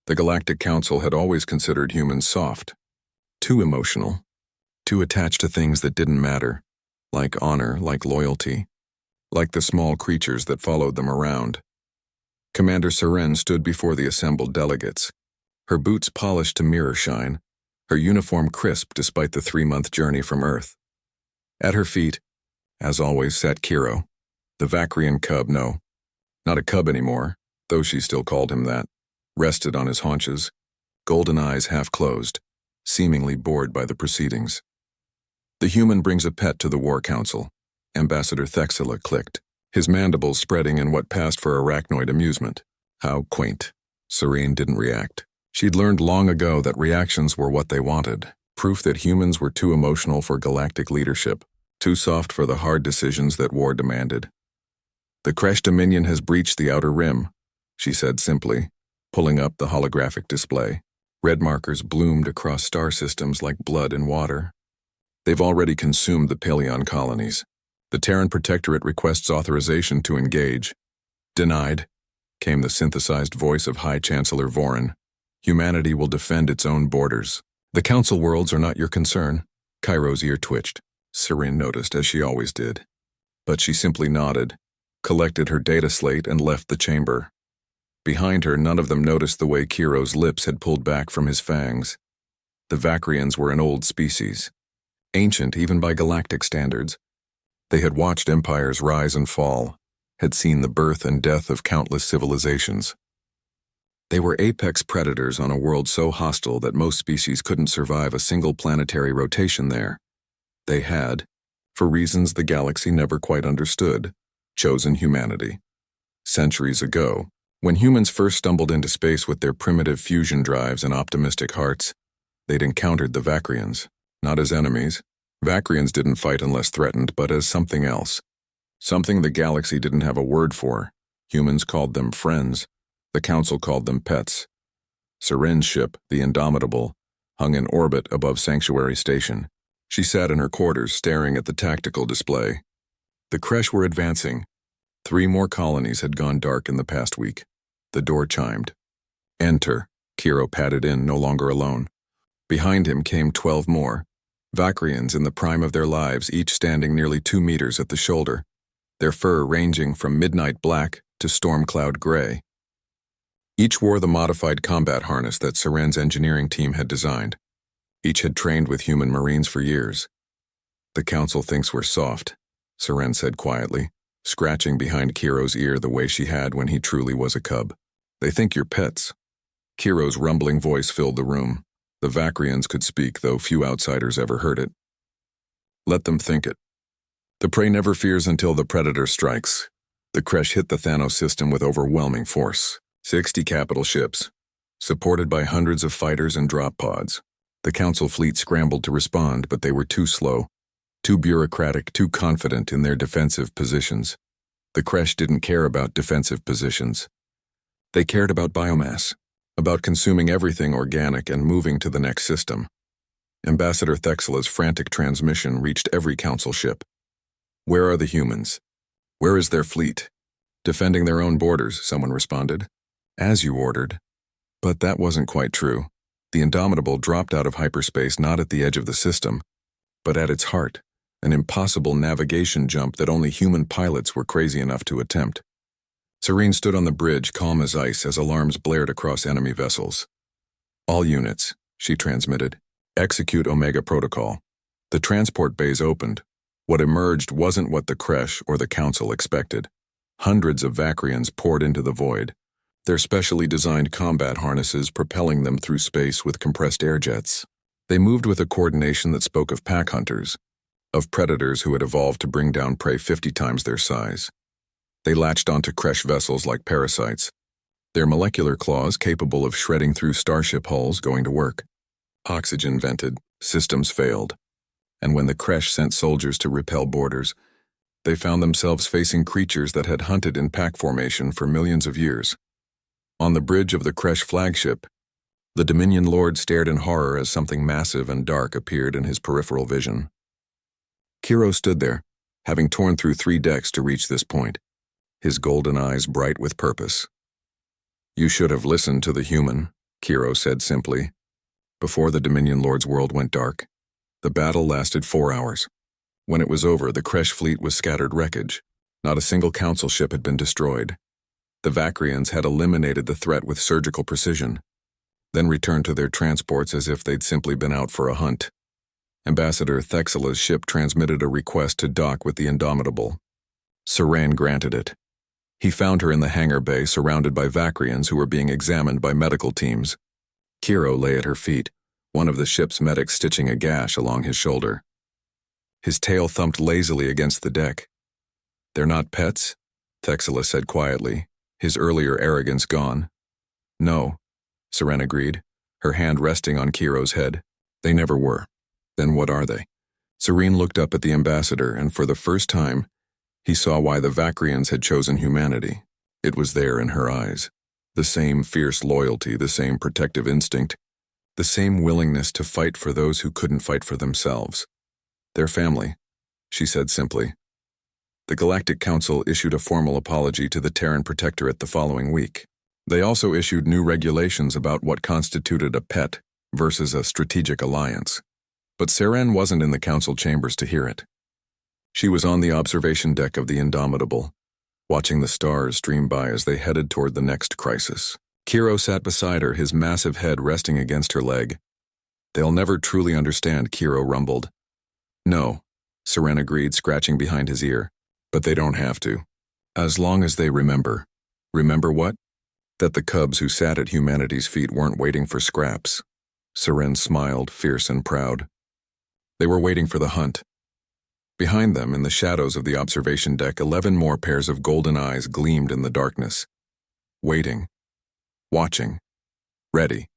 The Galactic Council had always considered humans soft, too emotional, too attached to things that didn't matter, like honor, like loyalty, like the small creatures that followed them around. Commander Seren stood before the assembled delegates, her boots polished to mirror shine, her uniform crisp despite the 3-month journey from Earth. At her feet, as always, sat Kiro, the Vakrian cub. No, not a cub anymore, though she still called him that, rested on his haunches, golden eyes half closed, seemingly bored by the proceedings. The human brings a pet to the War Council, Ambassador Thexila clicked, his mandibles spreading in what passed for arachnoid amusement. How quaint. Serene didn't react. She'd learned long ago that reactions were what they wanted, proof that humans were too emotional for galactic leadership, too soft for the hard decisions that war demanded. The Kresh Dominion has breached the outer rim, she said simply, pulling up the holographic display. Red markers bloomed across star systems like blood in water. They've already consumed the Paleon colonies. The Terran Protectorate requests authorization to engage. Denied, came the synthesized voice of High Chancellor Vorin. Humanity will defend its own borders. The Council worlds are not your concern. Cairo's ear twitched. Serene noticed, as she always did. But she simply nodded, collected her data slate, and left the chamber. Behind her, none of them noticed the way Kiro's lips had pulled back from his fangs. The Vakrians were an old species, ancient even by galactic standards. They had watched empires rise and fall, had seen the birth and death of countless civilizations. They were apex predators on a world so hostile that most species couldn't survive a single planetary rotation there. They had, for reasons the galaxy never quite understood, chosen humanity. Centuries ago, when humans first stumbled into space with their primitive fusion drives and optimistic hearts, they'd encountered the Vakrians, not as enemies. Vakrians didn't fight unless threatened, but as something else. Something the galaxy didn't have a word for. Humans called them friends. The Council called them pets. Seren's ship, the Indomitable, hung in orbit above Sanctuary Station. She sat in her quarters staring at the tactical display. The Kresh were advancing. 3 more colonies had gone dark in the past week. The door chimed. Enter. Kiro padded in, no longer alone. Behind him came 12 more. Vakrians in the prime of their lives, each standing nearly 2 meters at the shoulder, their fur ranging from midnight black to storm cloud gray. Each wore the modified combat harness that Seren's engineering team had designed. Each had trained with human marines for years. The Council thinks we're soft, Seren said quietly, scratching behind Kiro's ear the way she had when he truly was a cub. They think you're pets. Kiro's rumbling voice filled the room. The Vakrians could speak, though few outsiders ever heard it. Let them think it. The prey never fears until the predator strikes. The Kresh hit the Thanos system with overwhelming force. 60 capital ships, supported by hundreds of fighters and drop pods. The Council fleet scrambled to respond, but they were too slow, too bureaucratic, too confident in their defensive positions. The Kresh didn't care about defensive positions. They cared about biomass, about consuming everything organic and moving to the next system. Ambassador Thexila's frantic transmission reached every Council ship. Where are the humans? Where is their fleet? Defending their own borders, someone responded. As you ordered. But that wasn't quite true. The Indomitable dropped out of hyperspace not at the edge of the system, but at its heart, an impossible navigation jump that only human pilots were crazy enough to attempt. Serene stood on the bridge, calm as ice, as alarms blared across enemy vessels. All units, she transmitted, execute Omega Protocol. The transport bays opened. What emerged wasn't what the Kresh or the Council expected. Hundreds of Vakrians poured into the void, their specially designed combat harnesses propelling them through space with compressed air jets. They moved with a coordination that spoke of pack hunters, of predators who had evolved to bring down prey 50 times their size. They latched onto Kresh vessels like parasites, their molecular claws capable of shredding through starship hulls going to work. Oxygen vented, systems failed, and when the Kresh sent soldiers to repel borders, they found themselves facing creatures that had hunted in pack formation for millions of years. On the bridge of the Kresh flagship, the Dominion Lord stared in horror as something massive and dark appeared in his peripheral vision. Kiro stood there, having torn through 3 decks to reach this point, his golden eyes bright with purpose. You should have listened to the human, Kiro said simply. Before the Dominion Lord's world went dark, the battle lasted 4 hours. When it was over, the Kresh fleet was scattered wreckage. Not a single council ship had been destroyed. The Vakrians had eliminated the threat with surgical precision, then returned to their transports as if they'd simply been out for a hunt. Ambassador Thexela's ship transmitted a request to dock with the Indomitable. Saran granted it. He found her in the hangar bay surrounded by Vakrians who were being examined by medical teams. Kiro lay at her feet, one of the ship's medics stitching a gash along his shoulder. His tail thumped lazily against the deck. "They're not pets?" Thexela said quietly, his earlier arrogance gone. "No," Saran agreed, her hand resting on Kiro's head. "They never were." "Then what are they?" Serene looked up at the ambassador, and for the first time, he saw why the Vakrians had chosen humanity. It was there in her eyes. The same fierce loyalty, the same protective instinct, the same willingness to fight for those who couldn't fight for themselves. "Their family," she said simply. The Galactic Council issued a formal apology to the Terran Protectorate the following week. They also issued new regulations about what constituted a pet versus a strategic alliance. But Seren wasn't in the council chambers to hear it. She was on the observation deck of the Indomitable, watching the stars stream by as they headed toward the next crisis. Kiro sat beside her, his massive head resting against her leg. "They'll never truly understand," Kiro rumbled. "No," Seren agreed, scratching behind his ear. "But they don't have to. As long as they remember." "Remember what?" "That the cubs who sat at humanity's feet weren't waiting for scraps." Seren smiled, fierce and proud. They were waiting for the hunt. Behind them, in the shadows of the observation deck, 11 more pairs of golden eyes gleamed in the darkness. Waiting. Watching. Ready.